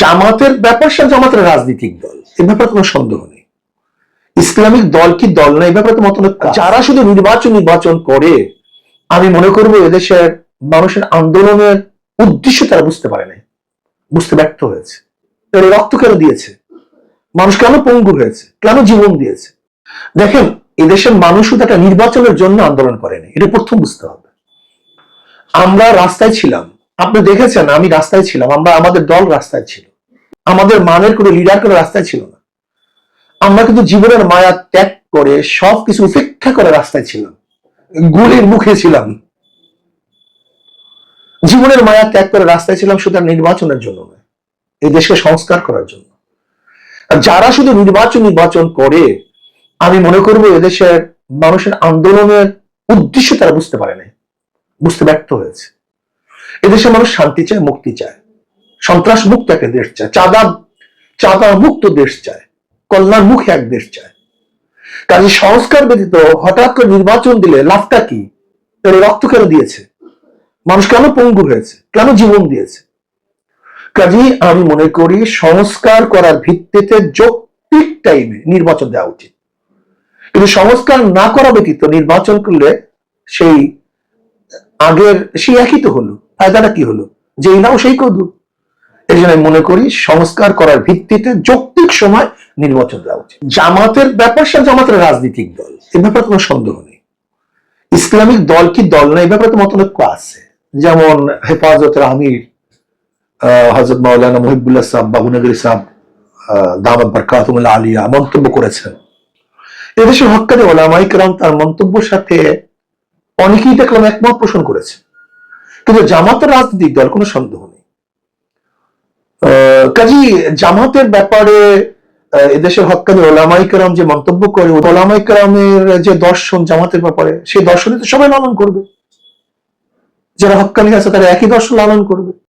জামাতের ব্যাপার, সে জামাতের রাজনৈতিক দল, এ ব্যাপারে কোনো সন্দেহ নেই। ইসলামিক দল কি দল না, এ ব্যাপারে তো মতলব। যারা শুধু নির্বাচন করে, আমি মনে করবো এদেশের মানুষের আন্দোলনের উদ্দেশ্য তারা বুঝতে পারে নাই, বুঝতে ব্যর্থ হয়েছে। তারা রক্ত কেন দিয়েছে, মানুষ কেন পঙ্গু হয়েছে, কেন জীবন দিয়েছে। দেখেন, এদেশের মানুষ শুধু একটা নির্বাচনের জন্য আন্দোলন করেনি, এটা প্রথম বুঝতে হবে। আমরা রাস্তায় ছিলাম, আপনি দেখেছেন আমি রাস্তায় ছিলাম, আমাদের দল রাস্তায় ছিল, আমাদের মানের কোনো লিডার কোনো রাস্তায় ছিল না। আমরা কিন্তু জীবনের মায়া ত্যাগ করে সবকিছু উপেক্ষা করে রাস্তায় ছিলাম, গুলির মুখে ছিলাম, জীবনের মায়া ত্যাগ করে রাস্তায় ছিলাম শুধু নির্বাচনের জন্য নয়, এই দেশকে সংস্কার করার জন্য। আর যারা শুধু নির্বাচন করে, আমি মনে করবো এদেশের মানুষের আন্দোলনের উদ্দেশ্য তারা বুঝতে পারে নাই, বুঝতে ব্যর্থ হয়েছে। এদেশের মানুষ শান্তি চায়, মুক্তি চায়, সন্ত্রাস মুক্ত একটা দেশ চায়, চাঁদা মুক্ত দেশ চায়, কল্যাণ মুখে এক দেশ চায়। কাজে সংস্কার ব্যতীত হঠাৎ করে নির্বাচন দিলে লাভটা কি? তারা রক্ত কেন দিয়েছে, মানুষ কেন পঙ্গু হয়েছে, কেন জীবন দিয়েছে। কাজেই আমি মনে করি সংস্কার করার ভিত্তিতে যৌক্তিক টাইমে নির্বাচন দেওয়া উচিত। কিন্তু সংস্কার না করা ব্যতীত নির্বাচন করলে সেই আগের সেই একই তো হলো, ফায়দাটা কি হলো? যে নাও সেই কদু। এই জন্য আমি মনে করি সংস্কার করার ভিত্তিতে যৌক্তিক সময় নির্বাচন দেওয়া উচিত। জামাতের ব্যাপার, সে জামাতের রাজনৈতিক দল, এ ব্যাপারে কোনো সন্দেহ নেই। ইসলামিক দল কি দল না, এ ব্যাপারে তো মতলব আছে। যেমন হেফাজতের আমির হযরত মাওলানা মুহিবুল্লাহ সাহেব বাবুনগরী সাহেব দামাত বরকাতুহুল আলিয়া মন্তব্য করেছেন। এদেশের হক্কানি ওলামায়ে কেরাম তার মন্তব্যের সাথে অনেকেই দেখলাম একমত পোষণ করেছে। কিন্তু জামাতের রাজনৈতিক দল, কোনো সন্দেহ নেই। কাজী জামাতের ব্যাপারে এদেশের হক্কানি ওলামায়ে কেরাম যে মন্তব্য করে, ওলামায়ে কেরামের যে দর্শন জামাতের ব্যাপারে, সেই দর্শনে তো সবাই লালন করবে। যারা হক্কানি আছে তারা একই দর্শন লালন করবে।